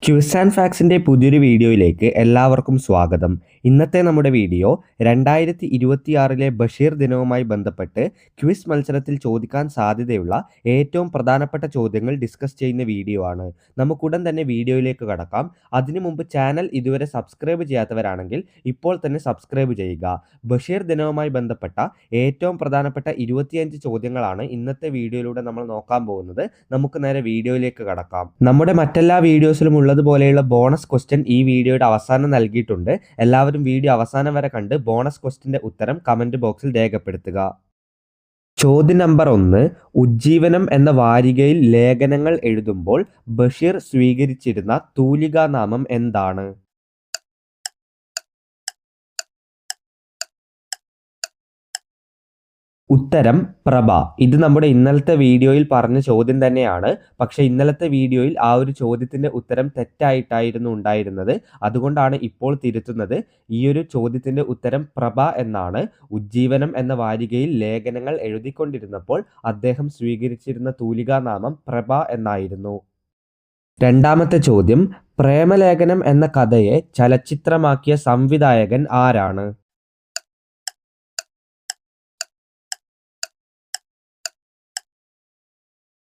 Quiz and ഫാക്സിൻ്റെ പുതിയൊരു വീഡിയോയിലേക്ക് എല്ലാവർക്കും സ്വാഗതം. ഇന്നത്തെ നമ്മുടെ വീഡിയോ 2026 ബഷീർ ദിനവുമായി ബന്ധപ്പെട്ട് ക്വിസ് മത്സരത്തിൽ ചോദിക്കാൻ സാധ്യതയുള്ള ഏറ്റവും പ്രധാനപ്പെട്ട ചോദ്യങ്ങൾ ഡിസ്കസ് ചെയ്യുന്ന വീഡിയോ ആണ്. നമുക്കുടൻ തന്നെ വീഡിയോയിലേക്ക് കടക്കാം. അതിനു മുമ്പ് ചാനൽ ഇതുവരെ സബ്സ്ക്രൈബ് ചെയ്യാത്തവരാണെങ്കിൽ ഇപ്പോൾ തന്നെ സബ്സ്ക്രൈബ് ചെയ്യുക. ബഷീർ ദിനവുമായി ബന്ധപ്പെട്ട ഏറ്റവും പ്രധാനപ്പെട്ട 25 ചോദ്യങ്ങളാണ് ഇന്നത്തെ വീഡിയോയിലൂടെ നമ്മൾ നോക്കാൻ പോകുന്നത്. നമുക്ക് നേരെ വീഡിയോയിലേക്ക് കടക്കാം. നമ്മുടെ മറ്റെല്ലാ വീഡിയോസിലും ഉള്ളതുപോലെയുള്ള ബോണസ് ക്വസ്റ്റ്യൻ ഈ വീഡിയോയുടെ അവസാനം നൽകിയിട്ടുണ്ട്. എല്ലാവരും വീഡിയോ അവസാനം വരെ കണ്ട് ബോണസ് ക്വസ്റ്റ്യൻ്റെ ഉത്തരം കമൻറ്റ് ബോക്സിൽ രേഖപ്പെടുത്തുക. ചോദ്യം നമ്പർ 1. ഉജ്ജീവനം എന്ന വാരികയിൽ ലേഖനങ്ങൾ എഴുതുമ്പോൾ ബഷീർ സ്വീകരിച്ചിരുന്ന തൂലികാനാമം എന്താണ്? ഉത്തരം പ്രഭ. ഇത് നമ്മുടെ ഇന്നലത്തെ വീഡിയോയിൽ പറഞ്ഞ ചോദ്യം തന്നെയാണ്. പക്ഷേ ഇന്നലത്തെ വീഡിയോയിൽ ആ ഒരു ചോദ്യത്തിൻ്റെ ഉത്തരം തെറ്റായിട്ടായിരുന്നു ഉണ്ടായിരുന്നത്. അതുകൊണ്ടാണ് ഇപ്പോൾ തിരുത്തുന്നത്. ഈ ഒരു ചോദ്യത്തിൻ്റെ ഉത്തരം പ്രഭ എന്നാണ്. ഉജ്ജീവനം എന്ന വാരികയിൽ ലേഖനങ്ങൾ എഴുതിക്കൊണ്ടിരുന്നപ്പോൾ അദ്ദേഹം സ്വീകരിച്ചിരുന്ന തൂലികാനാമം പ്രഭ എന്നായിരുന്നു. രണ്ടാമത്തെ ചോദ്യം. പ്രേമലേഖനം എന്ന കഥയെ ചലച്ചിത്രമാക്കിയ സംവിധായകൻ ആരാണ്?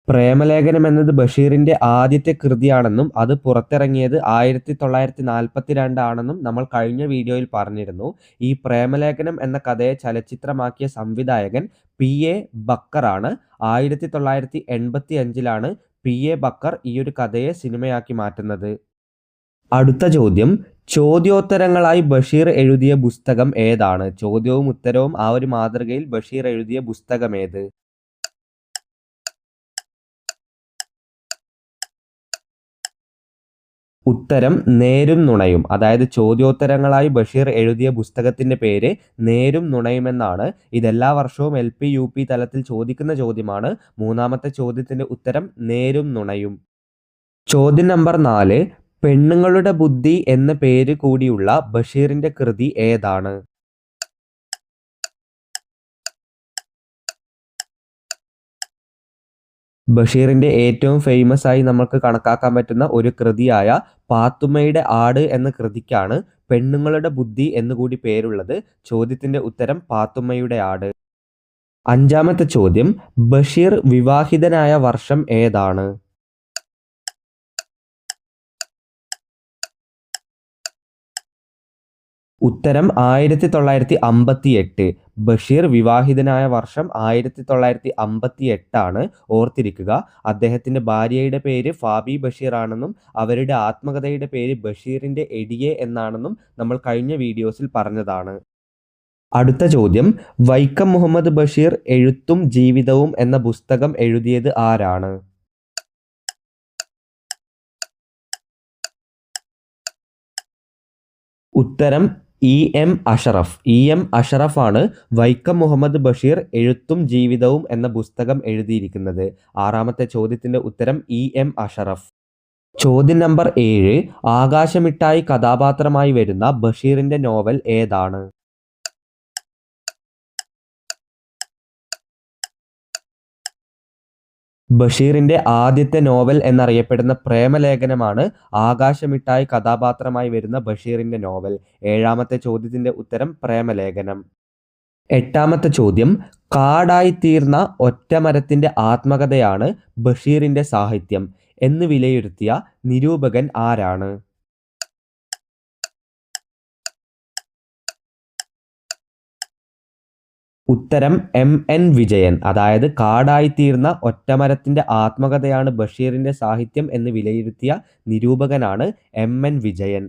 പ്രേമലേഖനം എന്നത് ബഷീറിൻ്റെ ആദ്യത്തെ കൃതിയാണെന്നും അത് പുറത്തിറങ്ങിയത് 1942 ആണെന്നും നമ്മൾ കഴിഞ്ഞ വീഡിയോയിൽ പറഞ്ഞിരുന്നു. ഈ പ്രേമലേഖനം എന്ന കഥയെ ചലച്ചിത്രമാക്കിയ സംവിധായകൻ P.A. ബക്കറാണ്. 1985 P.A. ബക്കർ ഈ ഒരു കഥയെ സിനിമയാക്കി മാറ്റുന്നത്. അടുത്ത ചോദ്യം. ചോദ്യോത്തരങ്ങളായി ബഷീർ എഴുതിയ പുസ്തകം ഏതാണ്? ചോദ്യവും ഉത്തരവും ആ ഒരു മാതൃകയിൽ ബഷീർ എഴുതിയ പുസ്തകം ഏത്? ഉത്തരം നേരും നുണയും. അതായത് ചോദ്യോത്തരങ്ങളായി ബഷീർ എഴുതിയ പുസ്തകത്തിൻ്റെ പേര് നേരും നുണയുമെന്നാണ്. ഇതെല്ലാ വർഷവും LP UP തലത്തിൽ ചോദിക്കുന്ന ചോദ്യമാണ്. മൂന്നാമത്തെ ചോദ്യത്തിൻ്റെ ഉത്തരം നേരും നുണയും. ചോദ്യം നമ്പർ 4. പെണ്ണുങ്ങളുടെ ബുദ്ധി എന്ന പേര് കൂടിയുള്ള ബഷീറിൻ്റെ കൃതി ഏതാണ്? ബഷീറിൻ്റെ ഏറ്റവും ഫേമസ് ആയി നമുക്ക് കണക്കാക്കാൻ പറ്റുന്ന ഒരു കൃതിയായ പാത്തുമ്മയുടെ ആട് എന്ന കൃതിക്കാണ് പെണ്ണുങ്ങളുടെ ബുദ്ധി എന്നുകൂടി പേരുള്ളത്. ചോദ്യത്തിൻ്റെ ഉത്തരം പാത്തുമ്മയുടെ ആട്. അഞ്ചാമത്തെ ചോദ്യം. ബഷീർ വിവാഹിതനായ വർഷം ഏതാണ്? ഉത്തരം 1958. ബഷീർ വിവാഹിതനായ വർഷം 1958 ഓർത്തിരിക്കുക. അദ്ദേഹത്തിൻ്റെ ഭാര്യയുടെ പേര് ഫാബി ബഷീർ ആണെന്നും അവരുടെ ആത്മകഥയുടെ പേര് ബഷീറിൻ്റെ എടിയെ എന്നാണെന്നും നമ്മൾ കഴിഞ്ഞ വീഡിയോസിൽ പറഞ്ഞതാണ്. അടുത്ത ചോദ്യം. വൈക്കം മുഹമ്മദ് ബഷീർ എഴുത്തും ജീവിതവും എന്ന പുസ്തകം എഴുതിയത് ആരാണ്? ഉത്തരം EM അഷറഫ്. EM അഷറഫാണ് വൈക്കം മുഹമ്മദ് ബഷീർ എഴുത്തും ജീവിതവും എന്ന പുസ്തകം എഴുതിയിരിക്കുന്നത്. ആറാമത്തെ ചോദ്യത്തിൻ്റെ ഉത്തരം EM അഷറഫ്. ചോദ്യം നമ്പർ 7. ആകാശമിട്ടായി കഥാപാത്രമായി വരുന്ന ബഷീറിൻ്റെ നോവൽ ഏതാണ്? ബഷീറിൻ്റെ ആദ്യത്തെ നോവൽ എന്നറിയപ്പെടുന്ന പ്രേമലേഖനമാണ് ആകാശമിട്ടായി കഥാപാത്രമായി വരുന്ന ബഷീറിൻ്റെ നോവൽ. ഏഴാമത്തെ ചോദ്യത്തിൻ്റെ ഉത്തരം പ്രേമലേഖനം. എട്ടാമത്തെ ചോദ്യം. കാടായിത്തീർന്ന ഒറ്റമരത്തിൻ്റെ ആത്മകഥയാണ് ബഷീറിൻ്റെ സാഹിത്യം എന്ന് വിലയിരുത്തിയ നിരൂപകൻ ആരാണ്? ഉത്തരം MN വിജയൻ. അതായത് കാടായിത്തീർന്ന ഒറ്റമരത്തിൻ്റെ ആത്മകഥയാണ് ബഷീറിൻ്റെ സാഹിത്യം എന്ന് വിലയിരുത്തിയ നിരൂപകനാണ് MN വിജയൻ.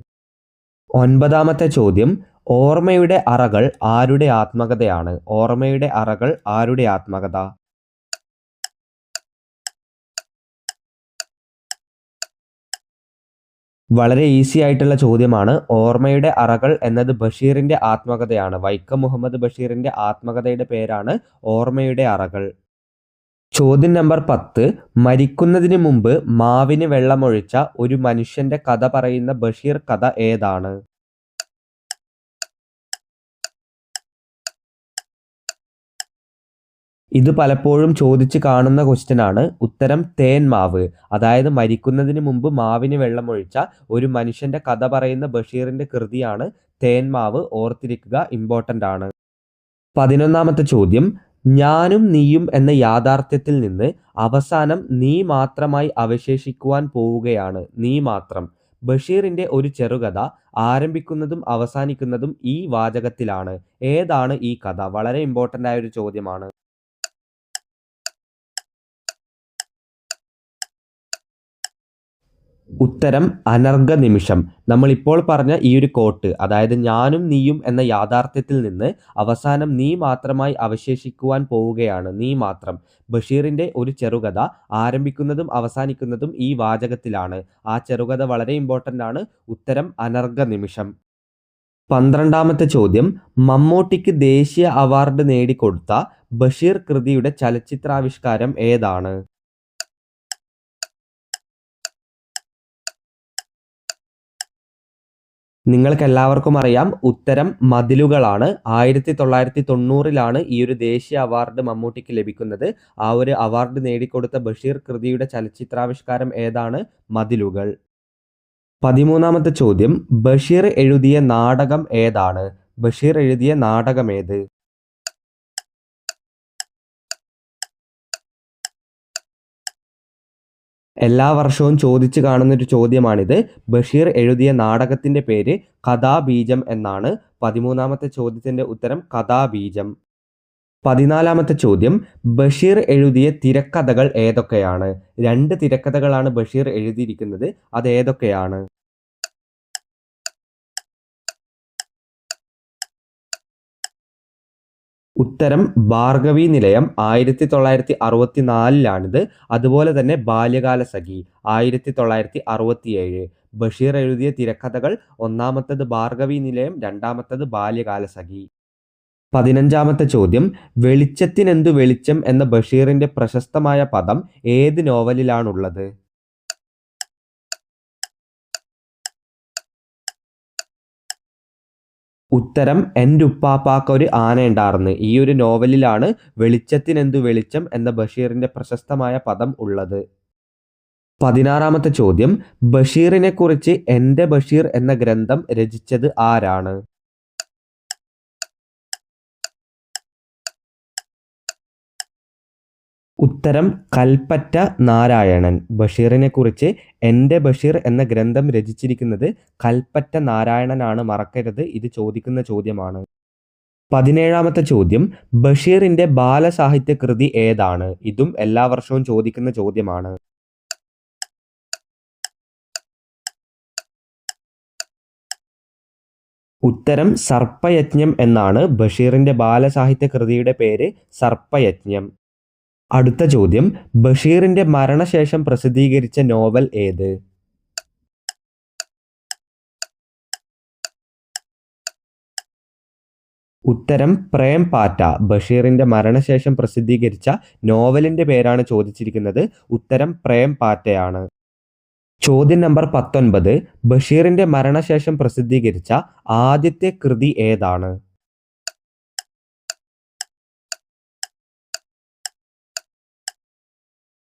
ഒൻപതാമത്തെ ചോദ്യം. ഓർമ്മയുടെ അറകൾ ആരുടെ ആത്മകഥയാണ്? ഓർമ്മയുടെ അറകൾ ആരുടെ ആത്മകഥ? വളരെ ഈസി ആയിട്ടുള്ള ചോദ്യമാണ്. ഓർമ്മയുടെ അറകൾ എന്നത് ബഷീറിൻ്റെ ആത്മകഥയാണ്. വൈക്കം മുഹമ്മദ് ബഷീറിൻ്റെ ആത്മകഥയുടെ പേരാണ് ഓർമ്മയുടെ അറകൾ. ചോദ്യം നമ്പർ 10. മരിക്കുന്നതിന് മുമ്പ് മാവിന് വെള്ളമൊഴിച്ച ഒരു മനുഷ്യൻ്റെ കഥ പറയുന്ന ബഷീർ കഥ ഏതാണ്? ഇത് പലപ്പോഴും ചോദിച്ച് കാണുന്ന ക്വസ്റ്റ്യനാണ്. ഉത്തരം തേന്മാവ്. അതായത് മരിക്കുന്നതിന് മുമ്പ് മാവിന് വെള്ളമൊഴിച്ച ഒരു മനുഷ്യന്റെ കഥ പറയുന്ന ബഷീറിന്റെ കൃതിയാണ് തേന്മാവ്. ഓർത്തിരിക്കുക, ഇമ്പോർട്ടൻ്റ് ആണ്. 11ാമത്തെ ചോദ്യം. ഞാനും നീയും എന്ന യാഥാർത്ഥ്യത്തിൽ നിന്ന് അവസാനം നീ മാത്രമായി അവശേഷിക്കുവാൻ പോവുകയാണ്. നീ മാത്രം. ബഷീറിന്റെ ഒരു ചെറുകഥ ആരംഭിക്കുന്നതും അവസാനിക്കുന്നതും ഈ വാചകത്തിലാണ്. ഏതാണ് ഈ കഥ? വളരെ ഇമ്പോർട്ടൻ്റ് ആയ ഒരു ചോദ്യമാണ്. ഉത്തരം അനർഘ നിമിഷം. നമ്മളിപ്പോൾ പറഞ്ഞ ഈ ഒരു കോട്ട്, അതായത് ഞാനും നീയും എന്ന യാഥാർത്ഥ്യത്തിൽ നിന്ന് അവസാനം നീ മാത്രമായി അവശേഷിക്കുവാൻ പോവുകയാണ്. നീ മാത്രം. ബഷീറിന്റെ ഒരു ചെറുകഥ ആരംഭിക്കുന്നതും അവസാനിക്കുന്നതും ഈ വാചകത്തിലാണ്. ആ ചെറുകഥ വളരെ ഇമ്പോർട്ടൻ്റ് ആണ്. ഉത്തരം അനർഘ നിമിഷം. 12ാമത്തെ ചോദ്യം. മമ്മൂട്ടിക്ക് ദേശീയ അവാർഡ് നേടിക്കൊടുത്ത ബഷീർ കൃതിയുടെ ചലച്ചിത്രാവിഷ്കാരം ഏതാണ്? നിങ്ങൾക്കെല്ലാവർക്കും അറിയാം, ഉത്തരം മതിലുകളാണ്. 1990-ലാണ് ഈ ഒരു ദേശീയ അവാർഡ് മമ്മൂട്ടിക്ക് ലഭിക്കുന്നത്. ആ ഒരു അവാർഡ് നേടിക്കൊടുത്ത ബഷീർ കൃതിയുടെ ചലച്ചിത്രാവിഷ്കാരം ഏതാണ്? മതിലുകൾ. 13ാമത്തെ ചോദ്യം. ബഷീർ എഴുതിയ നാടകം ഏതാണ്? ബഷീർ എഴുതിയ നാടകമേത്? എല്ലാ വർഷവും ചോദിച്ചു കാണുന്നൊരു ചോദ്യമാണിത്. ബഷീർ എഴുതിയ നാടകത്തിൻ്റെ പേര് കഥാബീജം എന്നാണ്. 13ാമത്തെ ചോദ്യത്തിൻ്റെ ഉത്തരം കഥാബീജം. 14ാമത്തെ ചോദ്യം. ബഷീർ എഴുതിയ തിരക്കഥകൾ ഏതൊക്കെയാണ്? 2 തിരക്കഥകളാണ് ബഷീർ എഴുതിയിരിക്കുന്നത്. അത് ഏതൊക്കെയാണ്? ഉത്തരം ഭാർഗവീ നിലയം. 1964-ലാണിത്. അതുപോലെ തന്നെ ബാല്യകാലസഖി 1967. ബഷീർ എഴുതിയ തിരക്കഥകൾ: ഒന്നാമത്തത് ഭാർഗവീ നിലയം, രണ്ടാമത്തത് ബാല്യകാലസഖി. 15ാമത്തെ ചോദ്യം. വെളിച്ചത്തിനെന്തു വെളിച്ചം എന്ന ബഷീറിന്റെ പ്രശസ്തമായ പദം ഏത് നോവലിലാണുള്ളത്? ഉത്തരം എന്റുപ്പാപ്പാക്കൊരു ആനയുണ്ടാർന്ന്. ഈ ഒരു നോവലിലാണ് വെളിച്ചത്തിനെന്തു വെളിച്ചം എന്ന ബഷീറിന്റെ പ്രശസ്തമായ പദം ഉള്ളത്. 16ാമത്തെ ചോദ്യം. ബഷീറിനെക്കുറിച്ച് എൻ്റെ ബഷീർ എന്ന ഗ്രന്ഥം രചിച്ചത് ആരാണ്? ഉത്തരം കൽപ്പറ്റ നാരായണൻ. ബഷീറിനെക്കുറിച്ച് എൻ്റെ ബഷീർ എന്ന ഗ്രന്ഥം രചിച്ചിരിക്കുന്നത് കൽപ്പറ്റ നാരായണനാണ്. മറക്കരുത്, ഇത് ചോദിക്കുന്ന ചോദ്യമാണ്. 17ാമത്തെ ചോദ്യം. ബഷീറിന്റെ ബാലസാഹിത്യ കൃതി ഏതാണ്? ഇതും എല്ലാ വർഷവും ചോദിക്കുന്ന ചോദ്യമാണ്. ഉത്തരം സർപ്പയജ്ഞം എന്നാണ്. ബഷീറിന്റെ ബാലസാഹിത്യ കൃതിയുടെ പേര് സർപ്പയജ്ഞം. അടുത്ത ചോദ്യം. ബഷീറിന്റെ മരണശേഷം പ്രസിദ്ധീകരിച്ച നോവൽ ഏത്? ഉത്തരം പ്രേം പാറ്റ. ബഷീറിന്റെ മരണശേഷം പ്രസിദ്ധീകരിച്ച നോവലിന്റെ പേരാണ് ചോദിച്ചിരിക്കുന്നത്. ഉത്തരം പ്രേം പാറ്റയാണ്. ചോദ്യം നമ്പർ 19. ബഷീറിന്റെ മരണശേഷം പ്രസിദ്ധീകരിച്ച ആദ്യത്തെ കൃതി ഏതാണ്?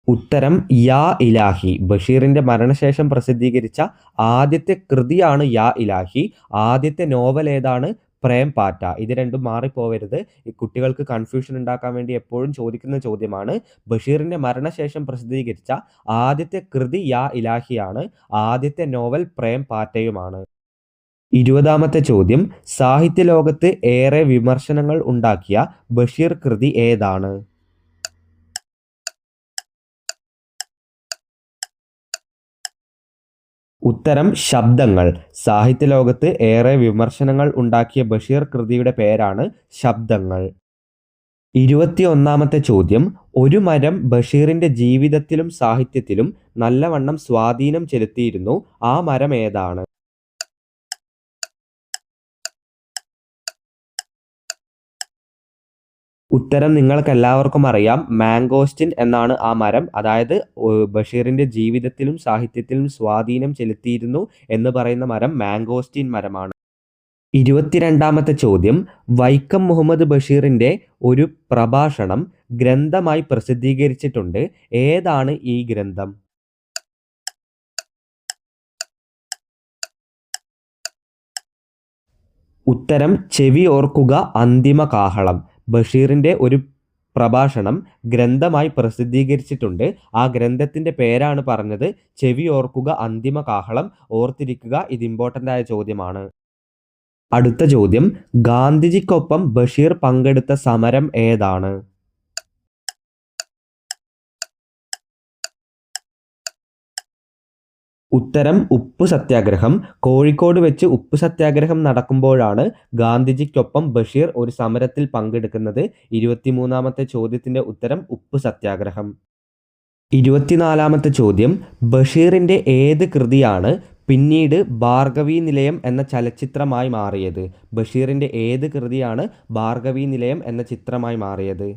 ഉത്തരം യാ ഇലാഹി. ബഷീറിന്റെ മരണശേഷം പ്രസിദ്ധീകരിച്ച ആദ്യത്തെ കൃതിയാണ് യാ ഇലാഹി. ആദ്യത്തെ നോവൽ ഏതാണ്? പ്രേം പാറ്റ. ഇത് രണ്ടും മാറിപ്പോവരുത്. ഈ കുട്ടികൾക്ക് കൺഫ്യൂഷൻ ഉണ്ടാക്കാൻ വേണ്ടി എപ്പോഴും ചോദിക്കുന്ന ചോദ്യമാണ്. ബഷീറിന്റെ മരണശേഷം പ്രസിദ്ധീകരിച്ച ആദ്യത്തെ കൃതി യാ ഇലാഹിയാണ്. ആദ്യത്തെ നോവൽ പ്രേം പാറ്റയുമാണ്. 20ാമത്തെ ചോദ്യം. സാഹിത്യലോകത്ത് ഏറെ വിമർശനങ്ങൾ ഉണ്ടാക്കിയ ബഷീർ കൃതി ഏതാണ്? ഉത്തരം ശബ്ദങ്ങൾ. സാഹിത്യലോകത്ത് ഏറെ വിമർശനങ്ങൾ ഉണ്ടാക്കിയ ബഷീർ കൃതിയുടെ പേരാണ് ശബ്ദങ്ങൾ. 21ാമത്തെ ചോദ്യം. ഒരു മരം ബഷീറിന്റെ ജീവിതത്തിലും സാഹിത്യത്തിലും നല്ലവണ്ണം സ്വാധീനം ചെലുത്തിയിരുന്നു. ആ മരം ഏതാണ്? ഉത്തരം നിങ്ങൾക്കെല്ലാവർക്കും അറിയാം. മാംഗോസ്റ്റിൻ എന്നാണ് ആ മരം. അതായത് ബഷീറിന്റെ ജീവിതത്തിലും സാഹിത്യത്തിലും സ്വാധീനം ചെലുത്തിയിരുന്നു എന്ന് പറയുന്ന മരം മാംഗോസ്റ്റിൻ മരമാണ്. 22ാമത്തെ ചോദ്യം, വൈക്കം മുഹമ്മദ് ബഷീറിൻ്റെ ഒരു പ്രഭാഷണം ഗ്രന്ഥമായി പ്രസിദ്ധീകരിച്ചിട്ടുണ്ട്. ഏതാണ് ഈ ഗ്രന്ഥം? ഉത്തരം ചെവി ഓർക്കുക അന്തിമ കാഹളം. ബഷീറിൻ്റെ ഒരു പ്രഭാഷണം ഗ്രന്ഥമായി പ്രസിദ്ധീകരിച്ചിട്ടുണ്ട്. ആ ഗ്രന്ഥത്തിൻ്റെ പേരാണ് പറഞ്ഞത്. ചെവി ഓർക്കുക അന്തിമ കാഹളം. ഓർത്തിരിക്കുക, ഇത് ഇമ്പോർട്ടൻ്റ് ആയ ചോദ്യമാണ്. അടുത്ത ചോദ്യം, ഗാന്ധിജിക്കൊപ്പം ബഷീർ പങ്കെടുത്ത സമരം ഏതാണ്? ഉത്തരം ഉപ്പു സത്യാഗ്രഹം. കോഴിക്കോട് വെച്ച് ഉപ്പു സത്യാഗ്രഹം നടക്കുമ്പോഴാണ് ഗാന്ധിജിക്കൊപ്പം ബഷീർ ഒരു സമരത്തിൽ പങ്കെടുക്കുന്നത്. 23ാമത്തെ ചോദ്യത്തിൻ്റെ ഉത്തരം ഉപ്പു സത്യാഗ്രഹം. 24ാമത്തെ ചോദ്യം, ബഷീറിൻ്റെ ഏത് കൃതിയാണ് പിന്നീട് ഭാർഗവീ നിലയം എന്ന ചലച്ചിത്രമായി മാറിയത്? ബഷീറിൻ്റെ ഏത് കൃതിയാണ് ഭാർഗവീ നിലയം എന്ന ചിത്രമായി മാറിയത്?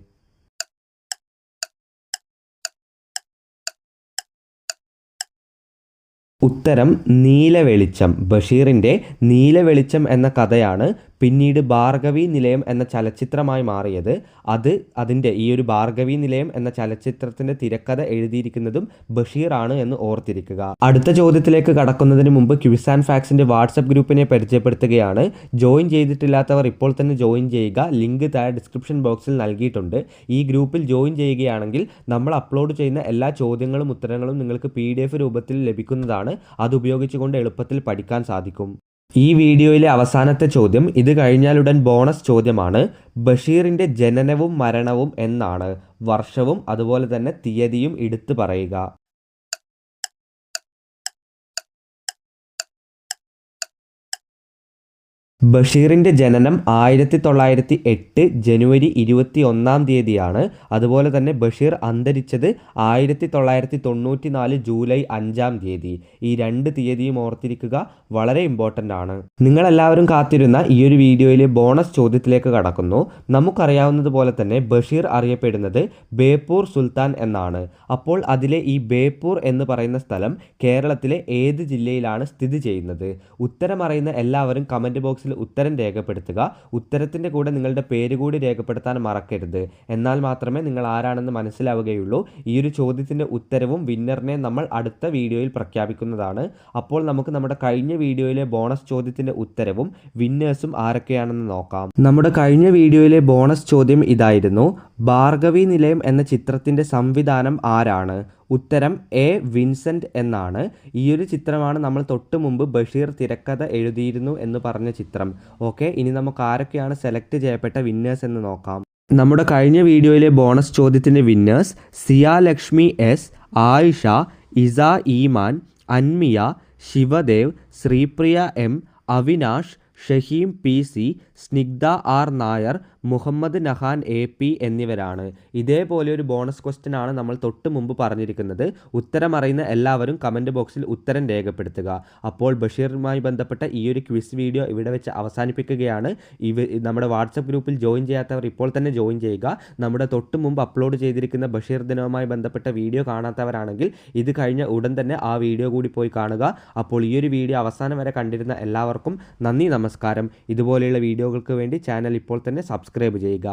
ഉത്തരം നീലവെളിച്ചം. ബഷീറിൻ്റെ നീലവെളിച്ചം എന്ന കഥയാണ് പിന്നീട് ഭാർഗവീ നിലയം എന്ന ചലച്ചിത്രമായി മാറിയത്. അതിൻ്റെ ഈ ഒരു ഭാർഗവീ നിലയം എന്ന ചലച്ചിത്രത്തിൻ്റെ തിരക്കഥ എഴുതിയിരിക്കുന്നതും ബഷീറാണ് എന്ന് ഓർത്തിരിക്കുക. അടുത്ത ചോദ്യത്തിലേക്ക് കടക്കുന്നതിന് മുമ്പ് ക്വിസ് ആൻഡ് ഫാക്ട്സിൻ്റെ വാട്സപ്പ് ഗ്രൂപ്പിനെ പരിചയപ്പെടുത്തുകയാണ്. ജോയിൻ ചെയ്തിട്ടില്ലാത്തവർ ഇപ്പോൾ തന്നെ ജോയിൻ ചെയ്യുക. ലിങ്ക് താഴെ ഡിസ്ക്രിപ്ഷൻ ബോക്സിൽ നൽകിയിട്ടുണ്ട്. ഈ ഗ്രൂപ്പിൽ ജോയിൻ ചെയ്യുകയാണെങ്കിൽ നമ്മൾ അപ്ലോഡ് ചെയ്യുന്ന എല്ലാ ചോദ്യങ്ങളും ഉത്തരങ്ങളും നിങ്ങൾക്ക് PDF രൂപത്തിൽ ലഭിക്കുന്നതാണ്. അതുപയോഗിച്ചുകൊണ്ട് എളുപ്പത്തിൽ പഠിക്കാൻ സാധിക്കും. ഈ വീഡിയോയിലെ അവസാനത്തെ ചോദ്യം, ഇത് കഴിഞ്ഞാലുടൻ ബോണസ് ചോദ്യമാണ്. ബഷീറിൻ്റെ ജനനവും മരണവും എന്നാണ്? വർഷവും അതുപോലെ തന്നെ തീയതിയും എടുത്തു പറയുക. ബഷീറിൻ്റെ ജനനം 1908 ജനുവരി 21-ാം തീയതിയാണ്. അതുപോലെ തന്നെ ബഷീർ അന്തരിച്ചത് 1994 ജൂലൈ 5-ാം തീയതി. ഈ 2 തീയതിയും ഓർത്തിരിക്കുക, വളരെ ഇമ്പോർട്ടൻ്റ് ആണ്. നിങ്ങളെല്ലാവരും കാത്തിരുന്ന ഈ ഒരു വീഡിയോയിലെ ബോണസ് ചോദ്യത്തിലേക്ക് കടക്കുന്നു. നമുക്കറിയാവുന്നതുപോലെ തന്നെ ബഷീർ അറിയപ്പെടുന്നത് ബേപ്പൂർ സുൽത്താൻ എന്നാണ്. അപ്പോൾ അതിലെ ഈ ബേപ്പൂർ എന്ന് പറയുന്ന സ്ഥലം കേരളത്തിലെ ഏത് ജില്ലയിലാണ് സ്ഥിതി ചെയ്യുന്നത്? ഉത്തരം അറിയുന്ന എല്ലാവരും കമൻറ്റ് ബോക്സിൽ ഉത്തരം രേഖപ്പെടുത്തുക. ഉത്തരത്തിൻ്റെ കൂടെ നിങ്ങളുടെ പേര് കൂടി രേഖപ്പെടുത്താൻ മറക്കരുത്. എന്നാൽ മാത്രമേ നിങ്ങൾ ആരാണെന്ന് മനസ്സിലാവുകയുള്ളൂ. ഈ ഒരു ചോദ്യത്തിൻ്റെ ഉത്തരവും വിന്നറിനെ നമ്മൾ അടുത്ത വീഡിയോയിൽ പ്രഖ്യാപിക്കുന്നതാണ്. അപ്പോൾ നമുക്ക് നമ്മുടെ കഴിഞ്ഞ വീഡിയോയിലെ ബോണസ് ചോദ്യത്തിൻ്റെ ഉത്തരവും വിന്നേഴ്സും ആരൊക്കെയാണെന്ന് നോക്കാം. നമ്മുടെ കഴിഞ്ഞ വീഡിയോയിലെ ബോണസ് ചോദ്യം ഇതായിരുന്നു: ഭാർഗവീ നിലയം എന്ന ചിത്രത്തിൻ്റെ സംവിധാനം ആരാണ്? ഉത്തരം എ വിൻസെൻ്റ് എന്നാണ്. ഈ ഒരു ചിത്രമാണ് നമ്മൾ തൊട്ട് മുമ്പ് ബഷീർ തിരക്കഥ എഴുതിയിരുന്നു എന്ന് പറഞ്ഞ ചിത്രം. ഓക്കെ, ഇനി നമുക്ക് ആരൊക്കെയാണ് സെലക്ട് ചെയ്യപ്പെട്ട വിന്നേഴ്സ് എന്ന് നോക്കാം. നമ്മുടെ കഴിഞ്ഞ വീഡിയോയിലെ ബോണസ് ചോദ്യത്തിൻ്റെ വിന്നേഴ്സ് സിയ ലക്ഷ്മി എസ്, ആയിഷ, ഇസ ഈമാൻ, അൻമിയ, Shivadev, Sripriya M, Avinash, Shaheem PC, Snigdha R Nair, Muhammad Nahan AP എന്നിവരാണ്. ഇതേപോലെ ഒരു ബോണസ് ക്വസ്റ്റ്യൻ ആണ് നമ്മൾ തൊട്ട് മുമ്പ് പറഞ്ഞിരിക്കുന്നത്. ഉത്തരം അറിയുന്ന എല്ലാവരും കമൻറ്റ് ബോക്സിൽ ഉത്തരം രേഖപ്പെടുത്തുക. അപ്പോൾ ബഷീറുമായി ബന്ധപ്പെട്ട ഈ ഒരു ക്വിസ് വീഡിയോ ഇവിടെ വെച്ച് അവസാനിപ്പിക്കുകയാണ്. നമ്മുടെ വാട്സപ്പ് ഗ്രൂപ്പിൽ ജോയിൻ ചെയ്യാത്തവർ ഇപ്പോൾ തന്നെ ജോയിൻ ചെയ്യുക. നമ്മുടെ തൊട്ട് മുമ്പ് അപ്ലോഡ് ചെയ്തിരിക്കുന്ന ബഷീർ ദിനവുമായി ബന്ധപ്പെട്ട വീഡിയോ കാണാത്തവരാണെങ്കിൽ ഇത് കഴിഞ്ഞ ഉടൻ തന്നെ ആ വീഡിയോ കൂടി പോയി കാണുക. അപ്പോൾ ഈ ഒരു വീഡിയോ അവസാനം വരെ കണ്ടിരുന്ന എല്ലാവർക്കും നന്ദി, നമസ്കാരം. ഇതുപോലെയുള്ള വീഡിയോകൾക്ക് വേണ്ടി ചാനൽ ഇപ്പോൾ തന്നെ സബ്സ്ക്രൈബ് ചെയ്യുക.